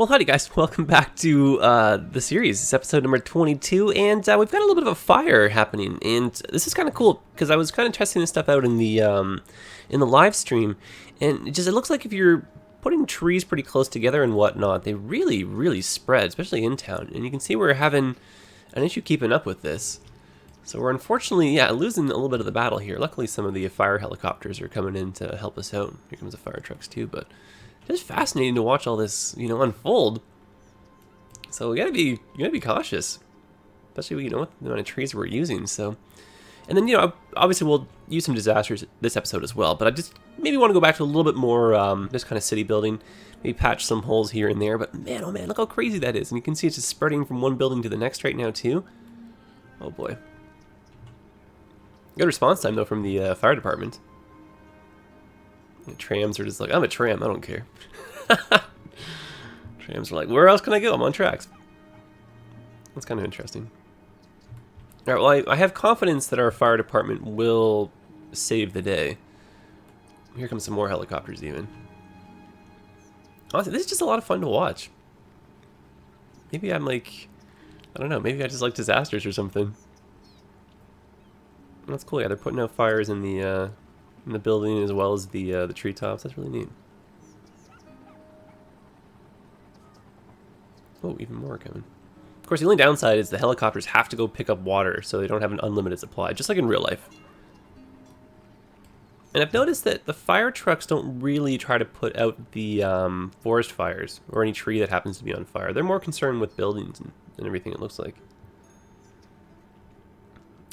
Well, howdy guys, welcome back to the series. It's episode number 22, and we've got a little bit of a fire happening, and this is kind of cool, because I was kind of testing this stuff out in the live stream, and it looks like if you're putting trees pretty close together and whatnot, they really, really spread, especially in town, and you can see we're having an issue keeping up with this. So we're unfortunately, losing a little bit of the battle here. Luckily, some of the fire helicopters are coming in to help us out. Here comes the fire trucks too, but just fascinating to watch all this, unfold. So we gotta be cautious, especially with the amount of trees we're using. So, and then obviously we'll use some disasters this episode as well. But I just maybe want to go back to a little bit more this kind of city building, maybe patch some holes here and there. But man, oh man, look how crazy that is! And you can see it's just spreading from one building to the next right now too. Oh boy. Good response time though from the fire department. The trams are just like, I'm a tram, I don't care. Trams are like, where else can I go? I'm on tracks. That's kind of interesting. Alright, well I have confidence that our fire department will save the day. Here comes some more helicopters even. Honestly, this is just a lot of fun to watch. Maybe I'm like, I don't know, maybe I just like disasters or something. That's cool. Yeah, they're putting out fires in the building as well as the treetops. That's really neat. Oh, even more coming. Of course, the only downside is the helicopters have to go pick up water, so they don't have an unlimited supply, just like in real life. And I've noticed that the fire trucks don't really try to put out the forest fires or any tree that happens to be on fire. They're more concerned with buildings and everything, it looks like.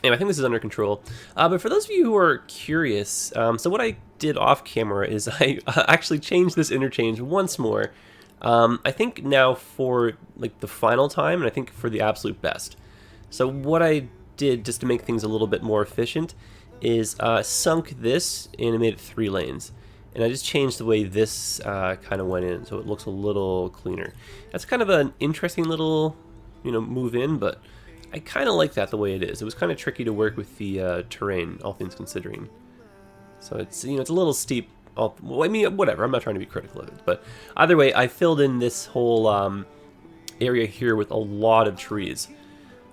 Anyway, I think this is under control. But for those of you who are curious, so what I did off camera is I actually changed this interchange once more. I think now for like the final time, and I think for the absolute best. So what I did just to make things a little bit more efficient is sunk this and made it 3 lanes. And I just changed the way this kind of went in, so it looks a little cleaner. That's kind of an interesting little, move in, but I kind of like that the way it is. It was kind of tricky to work with the terrain, all things considering. So it's it's a little steep. Well, I mean, whatever. I'm not trying to be critical of it, but either way, I filled in this whole area here with a lot of trees.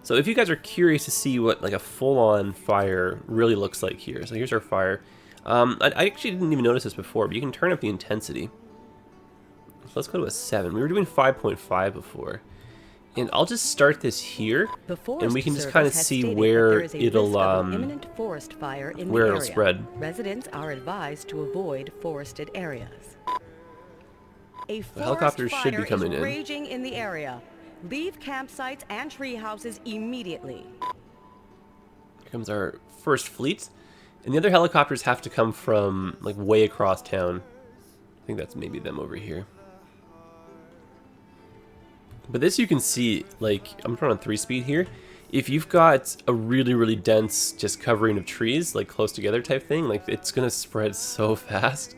So if you guys are curious to see what like a full-on fire really looks like here, so here's our fire. I actually didn't even notice this before, but you can turn up the intensity. So let's go to a 7. We were doing 5.5 before. And I'll just start this here, and we can just kind of see where it'll spread. Residents are advised to avoid forested areas. A helicopters should be coming in. Raging in the area. Leave campsites and tree houses immediately. Here comes our first fleet, and the other helicopters have to come from like way across town. I think that's maybe them over here. But this you can see, like, I'm trying on 3-speed here. If you've got a really, really dense just covering of trees, like close together type thing, like it's gonna spread so fast.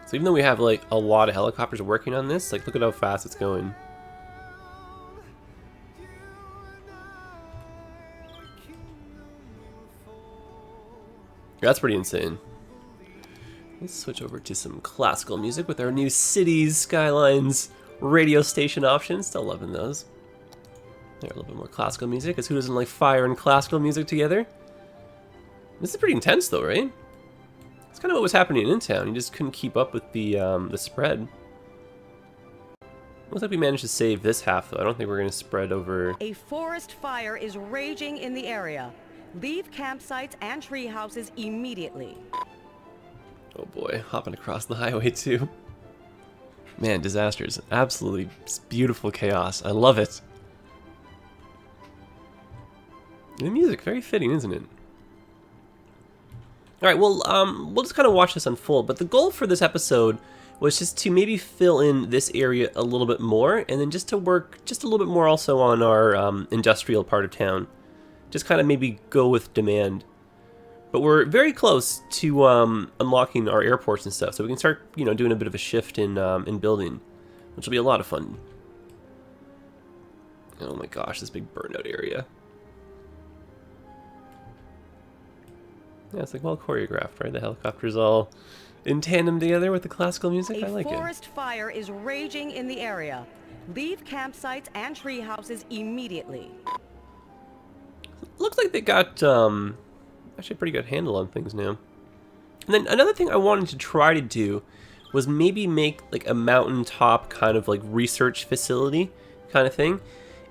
So even though we have like a lot of helicopters working on this, like look at how fast it's going. That's pretty insane. Let's switch over to some classical music with our new Cities, Skylines radio station options. Still loving those. There, a little bit more classical music, because who doesn't like fire and classical music together? This is pretty intense though, right? It's kind of what was happening in town. You just couldn't keep up with the spread. Looks like we managed to save this half though. I don't think we're going to spread over. A forest fire is raging in the area. Leave campsites and tree houses immediately. Oh boy, hopping across the highway too. Man, disasters. Absolutely beautiful chaos. I love it. The music, very fitting, isn't it? Alright, well, we'll just kind of watch this unfold, but the goal for this episode was just to maybe fill in this area a little bit more, and then just to work just a little bit more also on our industrial part of town. Just kind of maybe go with demand. But we're very close to unlocking our airports and stuff, so we can start, doing a bit of a shift in building, which will be a lot of fun. Oh my gosh, this big burnout area. Yeah, it's like well choreographed, right? The helicopters all in tandem together with the classical music. I like A it. forest fire is raging in the area. Leave campsites and tree houses immediately. Looks like they got actually a pretty good handle on things now. And then another thing I wanted to try to do was maybe make like a mountaintop kind of like research facility kind of thing.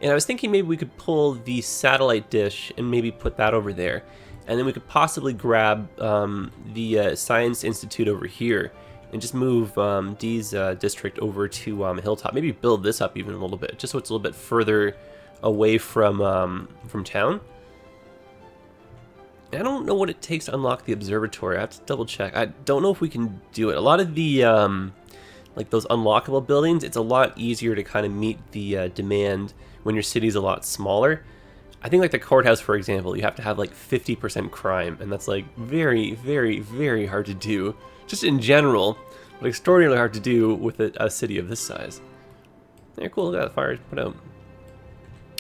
And I was thinking maybe we could pull the satellite dish and maybe put that over there. And then we could possibly grab the Science Institute over here and just move Dee's district over to Hilltop. Maybe build this up even a little bit, just so it's a little bit further away from town. I don't know what it takes to unlock the observatory. I have to double check. I don't know if we can do it. A lot of the like those unlockable buildings, it's a lot easier to kind of meet the demand when your city's a lot smaller. I think like the courthouse, for example, you have to have like 50% crime, and that's like very, very, very hard to do. Just in general, but extraordinarily hard to do with a city of this size. Yeah, cool. Look at that fire put out.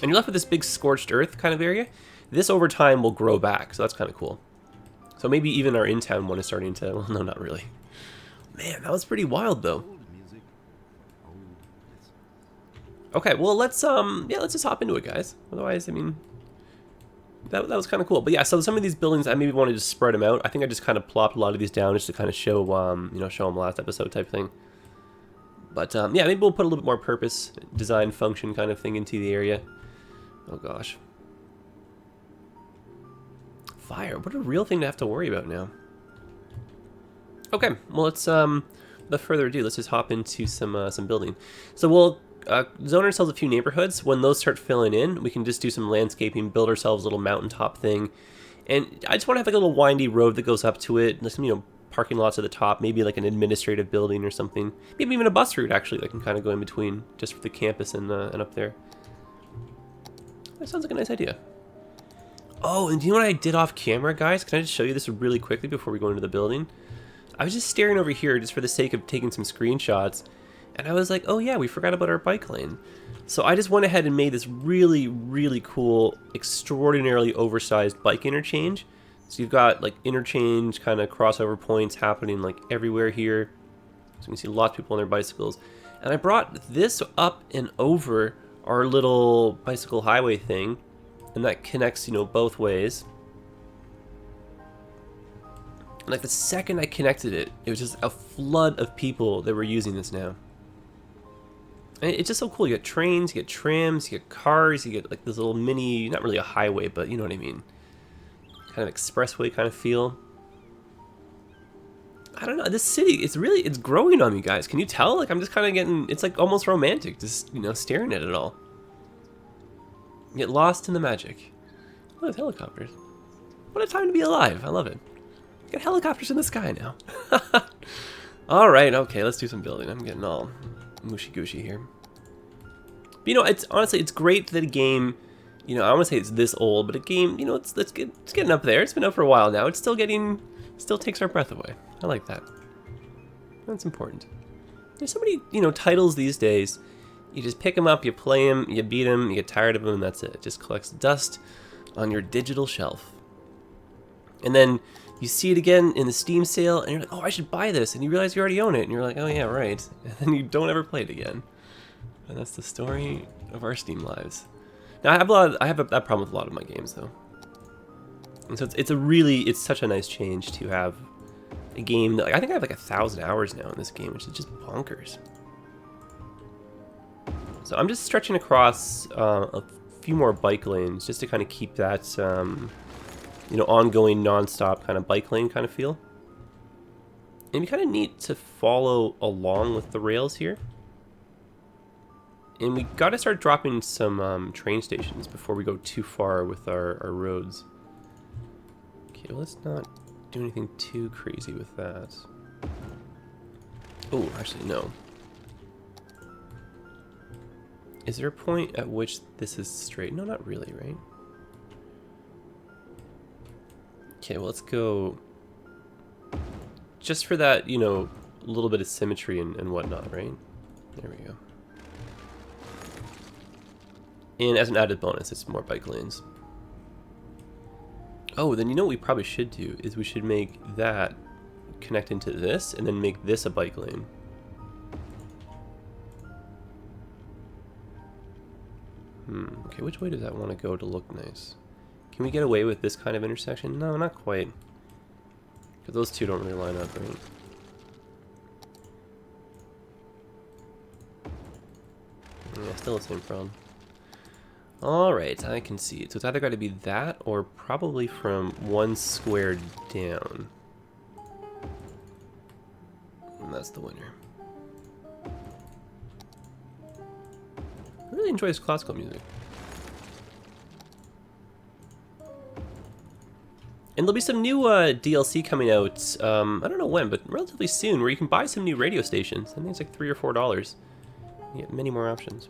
And you're left with this big scorched earth kind of area. This over time will grow back, so that's kind of cool. So maybe even our in-town one is starting to... Well, no, not really. Man, that was pretty wild, though. Okay, well, let's just hop into it, guys. Otherwise, I mean, that was kind of cool. But yeah, so some of these buildings, I maybe wanted to spread them out. I think I just kind of plopped a lot of these down just to kind of show, you know, show them last episode type thing. But yeah, maybe we'll put a little bit more purpose, design, function kind of thing into the area. Oh gosh. Fire, what a real thing to have to worry about now. Okay, well let's without further ado, let's just hop into some building. So we'll zone ourselves a few neighborhoods. When those start filling in, we can just do some landscaping, build ourselves a little mountaintop thing. And I just want to have like a little windy road that goes up to it, and some, you know, parking lots at the top, maybe like an administrative building or something. Maybe even a bus route actually that can kind of go in between just for the campus and up there. That sounds like a nice idea. Oh, and do you know what I did off camera, guys? Can I just show you this really quickly before we go into the building? I was just staring over here just for the sake of taking some screenshots, and I was like, oh yeah, we forgot about our bike lane. So I just went ahead and made this really, really cool, extraordinarily oversized bike interchange. So you've got like interchange kind of crossover points happening like everywhere here. So you can see lots of people on their bicycles. And I brought this up and over our little bicycle highway thing. And that connects, you know, both ways. And like the second I connected it, it was just a flood of people that were using this now. And it's just so cool. You get trains, you get trams, you get cars, you get like this little mini, not really a highway, but you know what I mean. Kind of expressway kind of feel. I don't know, this city, it's growing on me, guys. Can you tell? Like I'm just kind of getting, it's like almost romantic, just, you know, staring at it all. Get lost in the magic. Oh, there's helicopters. What a time to be alive. I love it. Got helicopters in the sky now. Alright, okay, let's do some building. I'm getting all mushy-gushy here. But, you know, it's honestly, it's great that a game, you know, I don't want to say it's this old, but a game, you know, it's getting up there. It's been up for a while now. It's still takes our breath away. I like that. That's important. There's so many, you know, titles these days. You just pick them up, you play them, you beat them, you get tired of them, and that's it. It just collects dust on your digital shelf. And then you see it again in the Steam sale, and you're like, oh, I should buy this. And you realize you already own it, and you're like, oh, yeah, right. And then you don't ever play it again. And that's the story of our Steam lives. Now, I have that problem with a lot of my games, though. And so it's such a nice change to have a game that, like, I think I have like 1,000 hours now in this game, which is just bonkers. So I'm just stretching across a few more bike lanes just to kind of keep that, you know, ongoing, non-stop kind of bike lane kind of feel. And it'd be kind of neat to follow along with the rails here. And we got to start dropping some train stations before we go too far with our roads. Okay, well, let's not do anything too crazy with that. Oh, actually, no. Is there a point at which this is straight? No, not really, right? Okay, well, let's go just for that, you know, a little bit of symmetry and whatnot, right? There we go. And as an added bonus, it's more bike lanes. Oh, then you know what we probably should do is we should make that connect into this and then make this a bike lane. Okay, which way does that want to go to look nice? Can we get away with this kind of intersection? No, not quite. Because those two don't really line up, right? Yeah, still the same problem. Alright, I can see it. So it's either got to be that or probably from one square down. And that's the winner. I really enjoy his classical music. And there'll be some new DLC coming out, I don't know when, but relatively soon, where you can buy some new radio stations. I think it's like $3 or $4. You get many more options.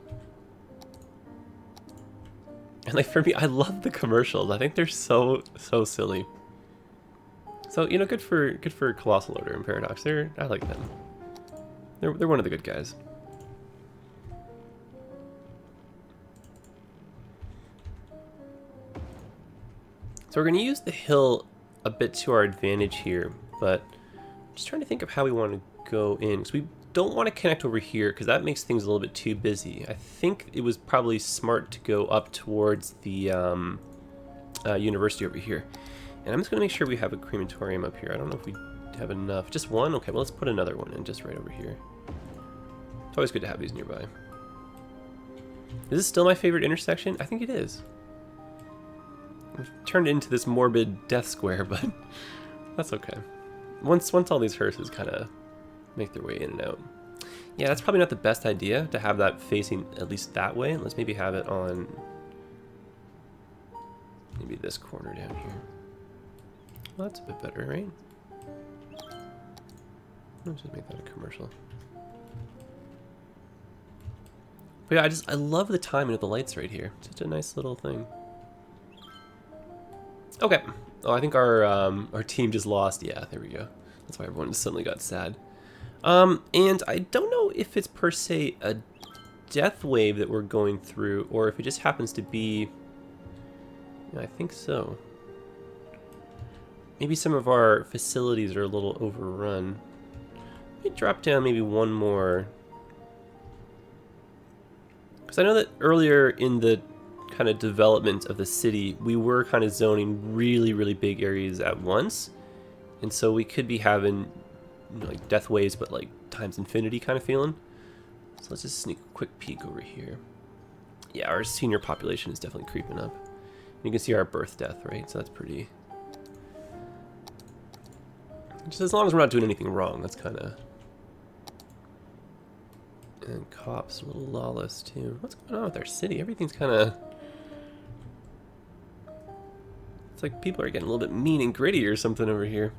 And like for me, I love the commercials. I think they're so silly. So you know, good for Colossal Order and Paradox. I like them. They're one of the good guys. So we're going to use the hill a bit to our advantage here, but I'm just trying to think of how we want to go in. Because we don't want to connect over here, because that makes things a little bit too busy. I think it was probably smart to go up towards the university over here. And I'm just going to make sure we have a crematorium up here. I don't know if we have enough. Just one? Okay, well let's put another one in just right over here. It's always good to have these nearby. Is this still my favorite intersection? I think it is. We've turned it into this morbid death square, but that's okay. Once all these hearses kind of make their way in and out. Yeah, that's probably not the best idea to have that facing at least that way. Let's maybe have it on maybe this corner down here. Well, that's a bit better, right? Let's just make that a commercial. But yeah, I love the timing of the lights right here. Such a nice little thing. Okay. Oh, I think our team just lost. Yeah, there we go. That's why everyone just suddenly got sad. And I don't know if it's per se a death wave that we're going through, or if it just happens to be... Yeah, I think so. Maybe some of our facilities are a little overrun. Let me drop down maybe one more. Because I know that earlier in the kind of development of the city, we were kind of zoning really big areas at once, and so we could be having, you know, like death waves, but like times infinity kind of feeling. So let's just sneak a quick peek over here. Yeah, our senior population is definitely creeping up. You can see our birth death, right? So that's pretty. Just as long as we're not doing anything wrong, that's kind of. And cops a little lawless too. What's going on with our city? Everything's kind of. It's like people are getting a little bit mean and gritty or something over here.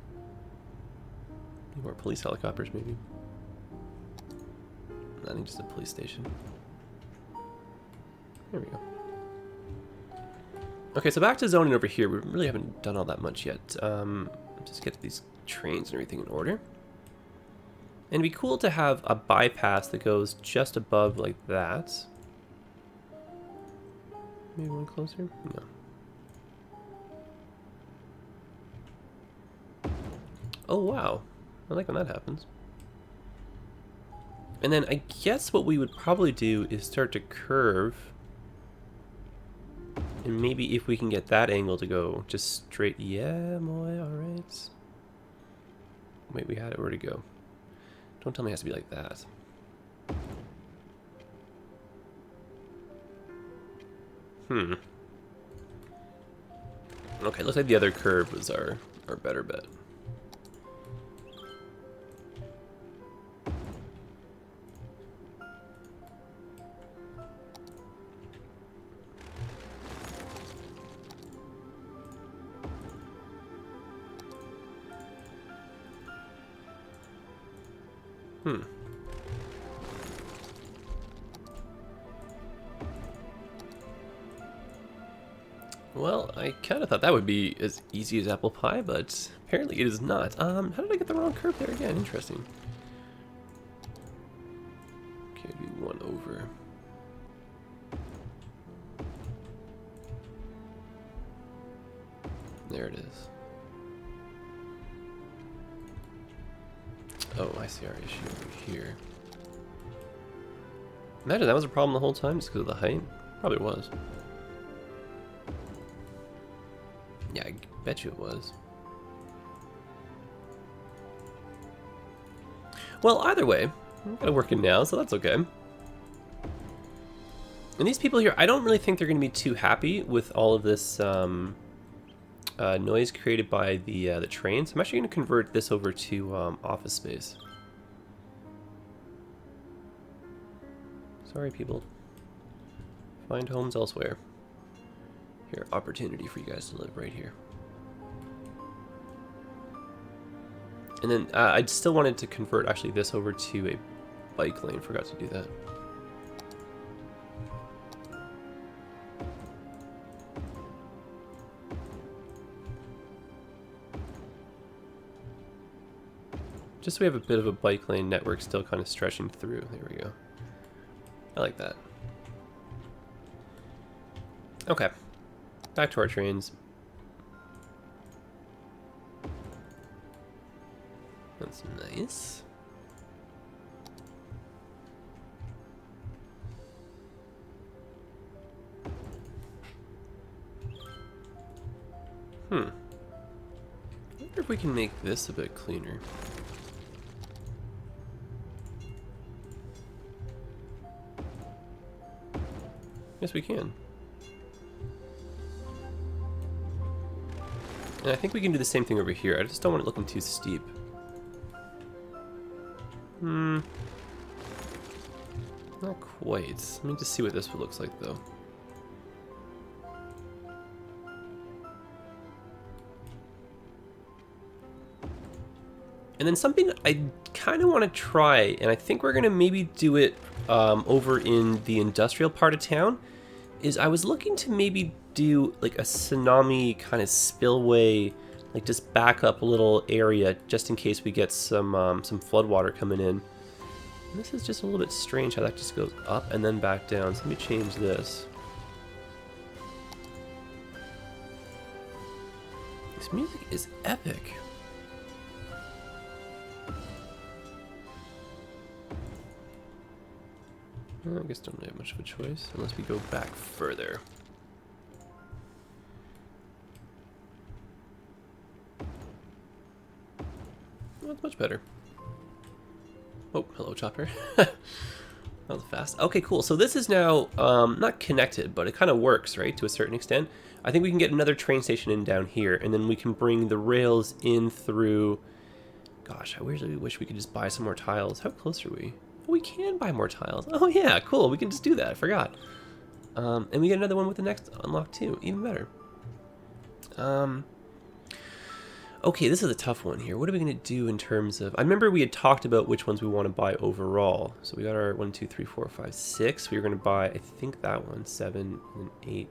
More police helicopters, maybe. I think just a police station. There we go. Okay, so back to zoning over here. We really haven't done all that much yet. Just get these trains and everything in order. And it'd be cool to have a bypass that goes just above like that. Maybe one closer? No. Oh, wow. I like when that happens. And then I guess what we would probably do is start to curve. And maybe if we can get that angle to go just straight. Yeah, boy, alright. Wait, we had it. Where'd it go? Don't tell me it has to be like that. Okay, looks like the other curve was our better bet. Well, I kind of thought that would be as easy as apple pie, but apparently it is not. How did I get the wrong curve there again? Interesting. Okay, maybe one over. there it is. Oh, I see our issue over here. Imagine that was a problem the whole time just because of the height. Probably was. Yeah, I bet you it was. Well, either way, I'm kind of working now, so that's okay. And these people here, I don't really think they're going to be too happy with all of this noise created by the train. So I'm actually going to convert this over to office space. Sorry, people. Find homes elsewhere. Here, opportunity for you guys to live right here. And then I still wanted to convert actually this over to a bike lane. Forgot to do that. Just so we have a bit of a bike lane network still kind of stretching through. There we go. I like that. Okay. Back to our trains. That's nice. I wonder if we can make this a bit cleaner. Yes, we can. And I think we can do the same thing over here. I just don't want it looking too steep. Not quite. Let me just see what this looks like, though. And then something I kind of want to try, and I think we're going to maybe do it over in the industrial part of town, is I was looking to maybe do like a tsunami kind of spillway, like just back up a little area just in case we get some floodwater coming in. And this is just a little bit strange how that just goes up and then back down. So let me change this. This music is epic. Well, I guess don't really have much of a choice unless we go back further. Well, that's much better. Oh, hello, chopper. That was fast. Okay, cool. So this is now not connected, but it kind of works, right, to a certain extent. I think we can get another train station in down here, and then we can bring the rails in through... Gosh, I really wish we could just buy some more tiles. How close are we? Oh, we can buy more tiles. Oh, yeah, cool. We can just do that. I forgot. And we get another one with the next unlock, too. Even better. Okay, this is a tough one here. What are we going to do in terms of... I remember we had talked about which ones we want to buy overall. So we got our 1, 2, 3, 4, 5, 6. We were going to buy, I think, that one. 7 and 8.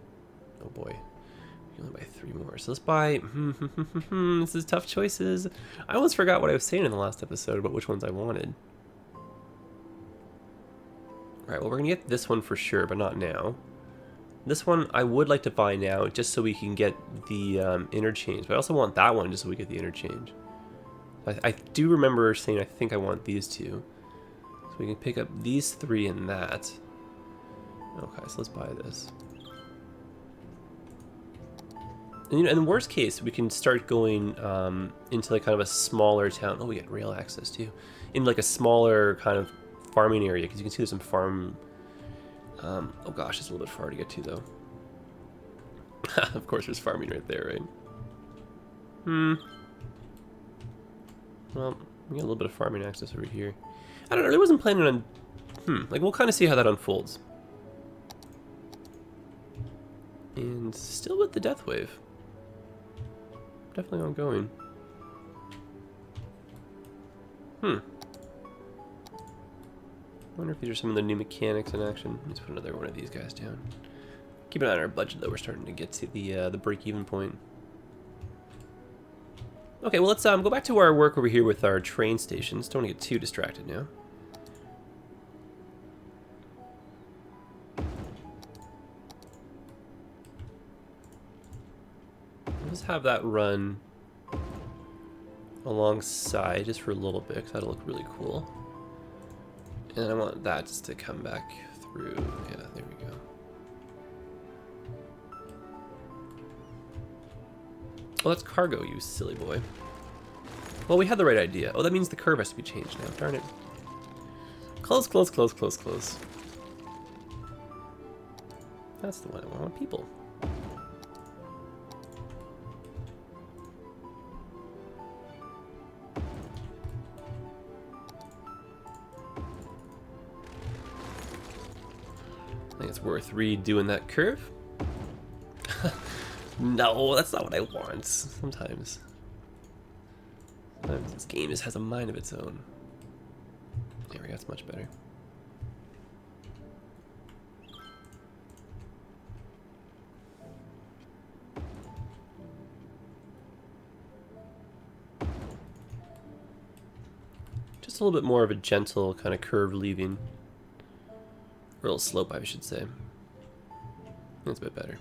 Oh, boy. We can only buy 3 more. So let's buy... This is tough choices. I almost forgot what I was saying in the last episode about which ones I wanted. Alright, well, we're going to get this one for sure, but not now. This one I would like to buy now, just so we can get the interchange. But I also want that one, just so we get the interchange. I do remember saying I think I want these two. So we can pick up these 3 and that. Okay, so let's buy this. And, you know, in the worst case, we can start going into like kind of a smaller town. Oh, we get rail access too. In like a smaller kind of farming area, because you can see there's some farm... oh gosh, it's a little bit far to get to, though. Of course, there's farming right there, right? Well, we got a little bit of farming access over here. I don't know, I really wasn't planning on... like, we'll kind of see how that unfolds. And still with the death wave. Definitely ongoing. I wonder if these are some of the new mechanics in action. Let's put another one of these guys down. Keep an eye on our budget, though. We're starting to get to the break-even point. Okay, well, let's go back to our work over here with our train stations. Don't want to get too distracted now. What is have that run alongside just for a little bit, because that'll look really cool. And I want that just to come back through. Yeah, there we go. Oh, that's cargo, you silly boy. Well, we had the right idea. Oh, that means the curve has to be changed now. Darn it. Close, close, close, close, close. That's the one I want, people. I think it's worth redoing that curve. No, that's not what I want. Sometimes this game just has a mind of its own. There we go, that's much better. Just a little bit more of a gentle kind of curve leaving. Or a little slope, I should say. That's a bit better.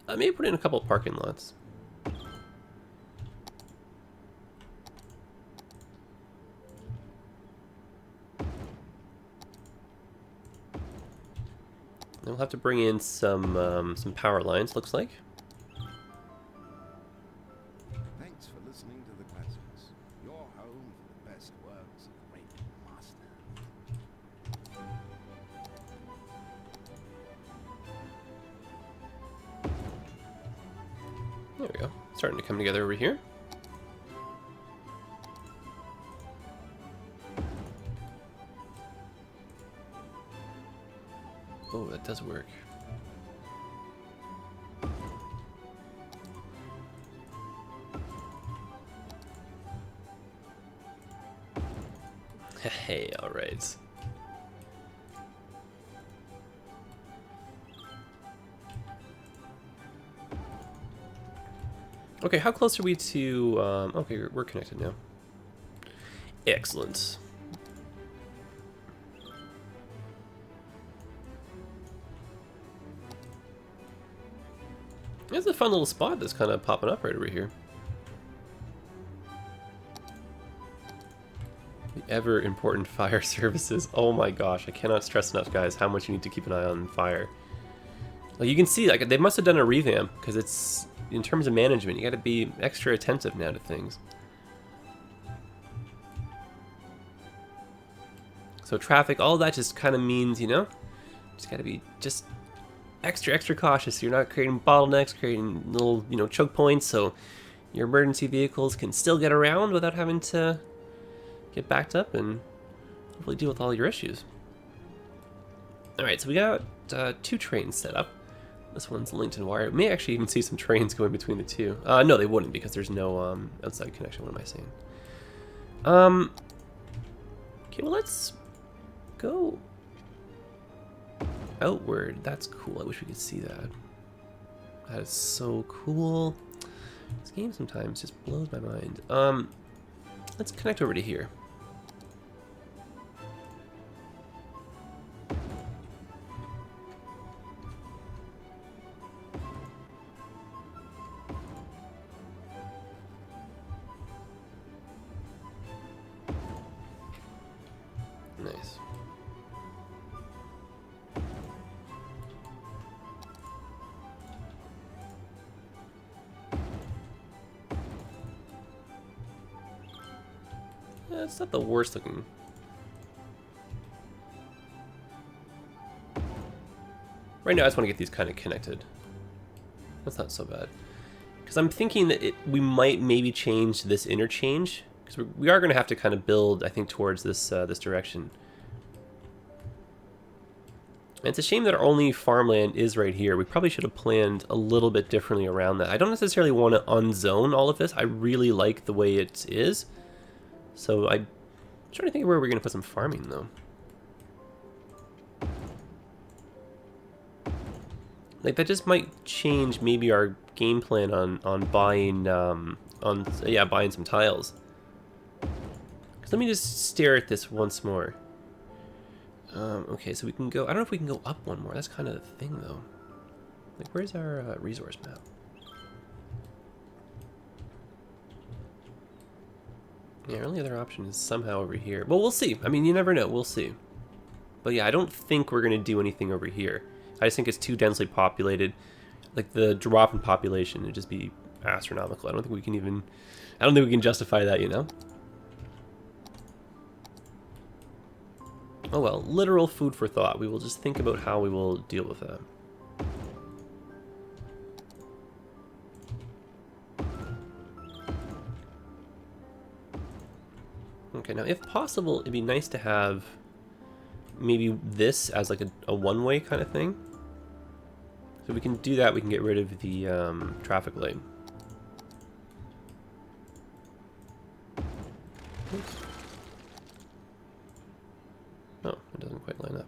I may put in a couple of parking lots. Then we'll have to bring in some power lines, looks like. Thanks for listening to the classics. Your home for the best works of great master. There we go. Starting to come together over here. Oh, that does work. Hey, all right. Okay, how close are we to... okay, we're connected now. Excellent. It's a fun little spot that's kind of popping up right over here. The ever important fire services. Oh my gosh, I cannot stress enough, guys, how much you need to keep an eye on fire. Like you can see, like they must have done a revamp because it's in terms of management. You got to be extra attentive now to things. So traffic, all that just kind of means, you know, just got to be just extra cautious. So you're not creating bottlenecks, creating little, you know, choke points, so your emergency vehicles can still get around without having to get backed up and hopefully deal with all your issues. All right, so we got 2 trains set up. This one's linked in wire. We may actually even see some trains going between the two. No, they wouldn't because there's no outside connection. What am I saying? Okay, well, let's go outward. That's cool. I wish we could see that. That is so cool. This game sometimes just blows my mind. Let's connect over to here. Nice. Yeah, it's not the worst looking. Right now I just want to get these kind of connected. That's not so bad. Because I'm thinking that we might maybe change this interchange. Because we are going to have to kind of build, I think, towards this this direction. And it's a shame that our only farmland is right here. We probably should have planned a little bit differently around that. I don't necessarily want to unzone all of this. I really like the way it is. So I'm trying to think of where we're going to put some farming, though. Like, that just might change maybe our game plan on buying, buying some tiles. Let me just stare at this once more. Okay, so we can go... I don't know if we can go up one more. That's kind of the thing, though. Like, where's our resource map? Yeah, our only other option is somehow over here. Well, we'll see. I mean, you never know. We'll see. But yeah, I don't think we're going to do anything over here. I just think it's too densely populated. Like, the drop in population would just be astronomical. I don't think we can even... I don't think we can justify that, you know? Oh well, literal food for thought. We will just think about how we will deal with that. Okay, now if possible, it'd be nice to have maybe this as like a one-way kind of thing. So we can do that, we can get rid of the traffic light. Oops. Oh, it doesn't quite line up.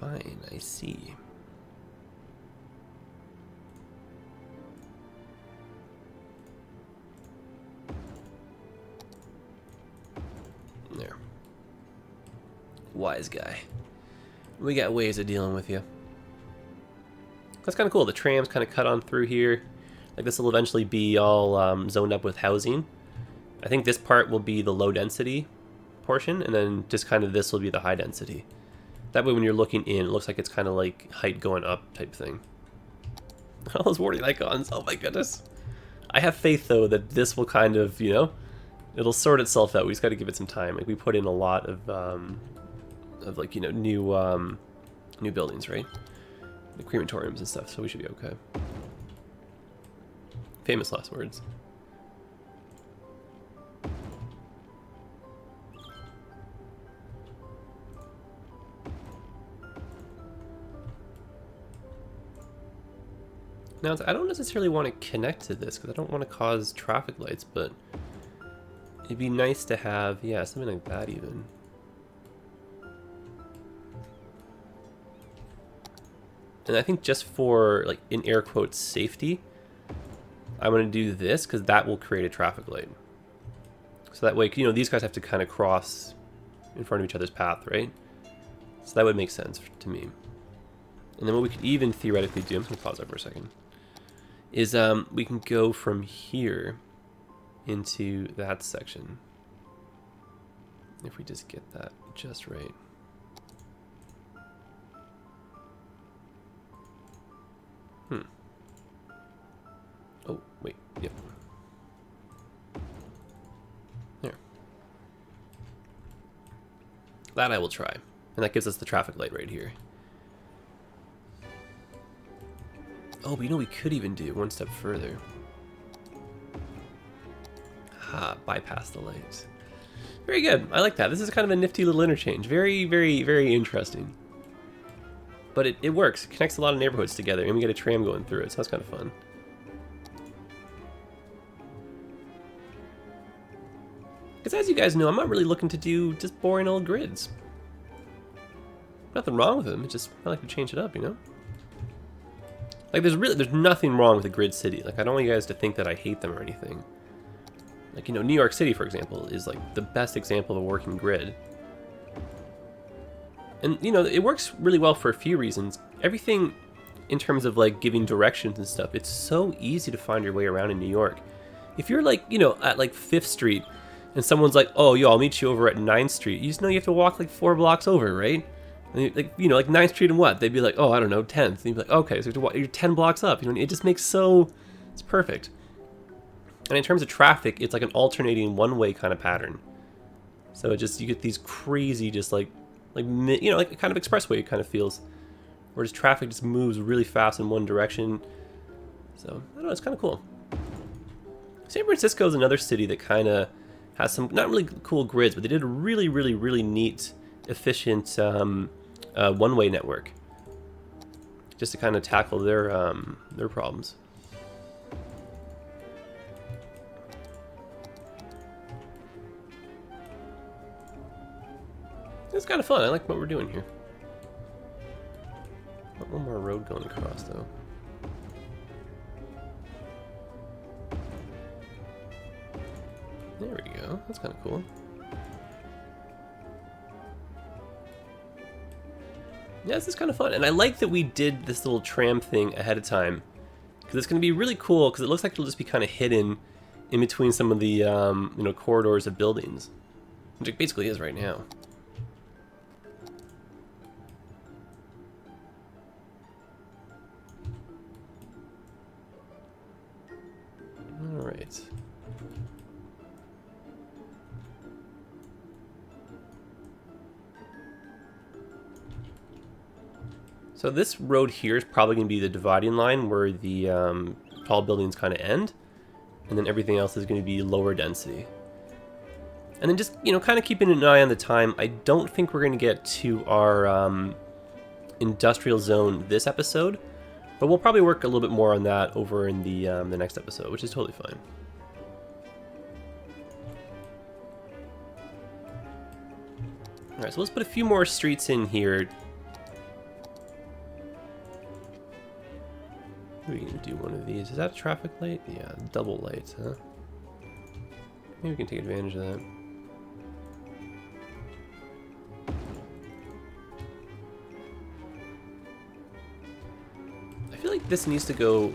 Fine, I see. There. Wise guy. We got ways of dealing with you. That's kind of cool. The tram's kind of cut on through here. Like, this will eventually be all zoned up with housing. I think this part will be the low density portion, and then just kind of this will be the high density. That way when you're looking in, it looks like it's kind of like height going up type thing. All those warning icons, oh my goodness. I have faith though that this will kind of, you know, it'll sort itself out. We just got to give it some time. Like, we put in a lot of like, you know, new buildings, right? The crematoriums and stuff, so we should be okay. Famous last words. Now, I don't necessarily want to connect to this because I don't want to cause traffic lights, but it'd be nice to have, yeah, something like that even. And I think just for, like, in air quotes, safety, I'm going to do this because that will create a traffic light. So that way, you know, these guys have to kind of cross in front of each other's path, right? So that would make sense to me. And then what we could even theoretically do, I'm just going to pause that for a second, is we can go from here into that section. If we just get that just right. Oh, wait, yep. There. That I will try. And that gives us the traffic light right here. Oh, but you know we could even do one step further. Ha, bypass the lights. Very good. I like that. This is kind of a nifty little interchange. Very, very, very interesting. But it works. It connects a lot of neighborhoods together, and we get a tram going through it, so that's kind of fun. Because as you guys know, I'm not really looking to do just boring old grids. Nothing wrong with them. It's just I like to change it up, you know? Like, there's nothing wrong with a grid city. Like, I don't want you guys to think that I hate them or anything. Like, you know, New York City, for example, is like the best example of a working grid. And, you know, it works really well for a few reasons. Everything in terms of, like, giving directions and stuff, it's so easy to find your way around in New York. If you're, like, you know, at, like, 5th Street, and someone's like, oh, yo, I'll meet you over at 9th Street, you just know you have to walk, like, 4 blocks over, right? And, like, you know, like 9th Street and what? They'd be like, oh, I don't know, 10th. And you'd be like, okay, so you have to walk, you're 10 blocks up. You know, it just makes so, it's perfect. And in terms of traffic, it's like an alternating one-way kind of pattern. So it just, you get these crazy, just like, you know, like kind of expressway kind of feels, where just traffic just moves really fast in one direction. So, I don't know, it's kind of cool. San Francisco is another city that kind of has some, not really cool grids, but they did a really, really, really neat, efficient one-way network. Just to kind of tackle their problems. It's kind of fun. I like what we're doing here. Got one more road going across, though. There we go. That's kind of cool. Yeah, this is kind of fun. And I like that we did this little tram thing ahead of time. Because it's going to be really cool, because it looks like it'll just be kind of hidden in between some of the, you know, corridors of buildings. Which it basically is right now. Alright. So this road here is probably going to be the dividing line where the tall buildings kind of end. And then everything else is going to be lower density. And then just, you know, kind of keeping an eye on the time. I don't think we're going to get to our industrial zone this episode. But we'll probably work a little bit more on that over in the next episode, which is totally fine. Alright, so let's put a few more streets in here. We can do one of these. Is that a traffic light? Yeah, double lights, huh? Maybe we can take advantage of that. I feel like this needs to go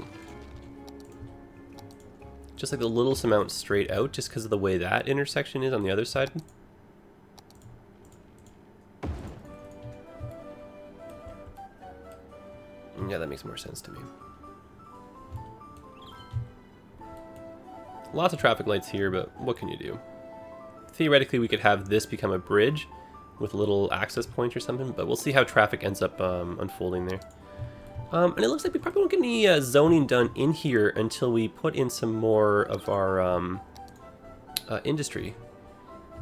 just like the littlest amount straight out, just because of the way that intersection is on the other side. Yeah, that makes more sense to me. Lots of traffic lights here, but what can you do? Theoretically, we could have this become a bridge with a little access point or something, but we'll see how traffic ends up unfolding there. And it looks like we probably won't get any zoning done in here until we put in some more of our industry.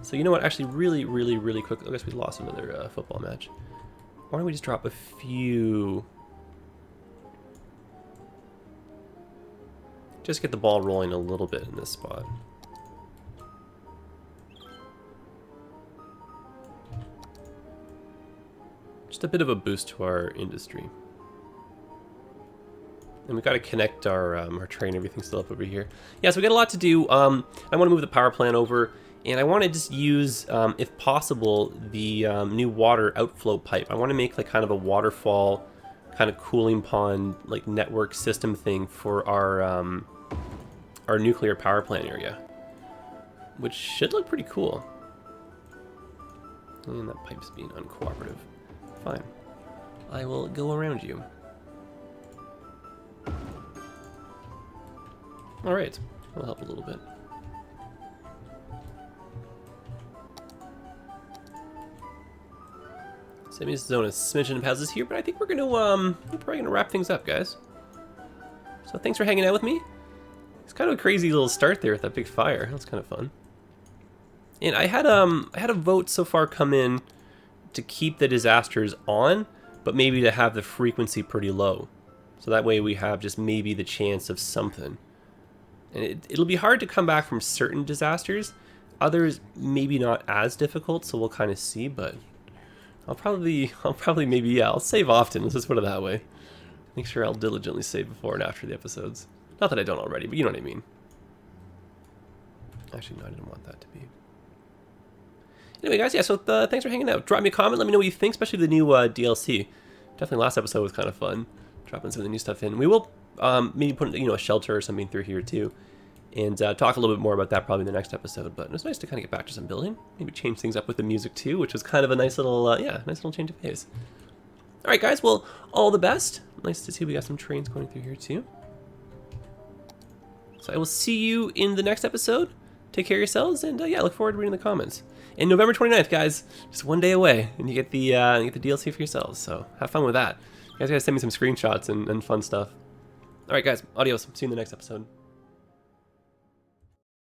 So you know what? Actually, really quick. I guess we lost another football match. Why don't we just drop a few... Just get the ball rolling a little bit in this spot. Just a bit of a boost to our industry. And we've got to connect our train, everything still up over here. Yeah, so we got a lot to do. I want to move the power plant over, and I want to just use, if possible, the new water outflow pipe. I want to make like kind of a waterfall, kind of cooling pond, like network system thing for our nuclear power plant area, which should look pretty cool. And that pipe's being uncooperative. Fine. I will go around you. Alright, that'll help a little bit. Sammy's zone a smidgen of houses here, but I think we're probably gonna wrap things up, guys. So thanks for hanging out with me. It's kind of a crazy little start there with that big fire. That's kind of fun. And I had a vote so far come in to keep the disasters on, but maybe to have the frequency pretty low. So that way we have just maybe the chance of something. And it'll be hard to come back from certain disasters. Others maybe not as difficult, so we'll kind of see, but I'll probably maybe, yeah, I'll save often. Let's just put it that way. Make sure I'll diligently save before and after the episodes. Not that I don't already, but you know what I mean. Actually, no, I didn't want that to be. Anyway, guys, yeah, so thanks for hanging out. Drop me a comment, let me know what you think, especially the new DLC. Definitely last episode was kind of fun, dropping some of the new stuff in. We will maybe put, you know, a shelter or something through here too, and talk a little bit more about that probably in the next episode. But it was nice to kind of get back to some building, maybe change things up with the music too, which was kind of a nice little, yeah, nice little change of pace. All right, guys, well, all the best. Nice to see we got some trains going through here too. So I will see you in the next episode. Take care of yourselves, and yeah, look forward to reading the comments. And November 29th, guys, just one day away, and you get the DLC for yourselves. So have fun with that. You guys gotta send me some screenshots and fun stuff. All right, guys, adios. See you in the next episode.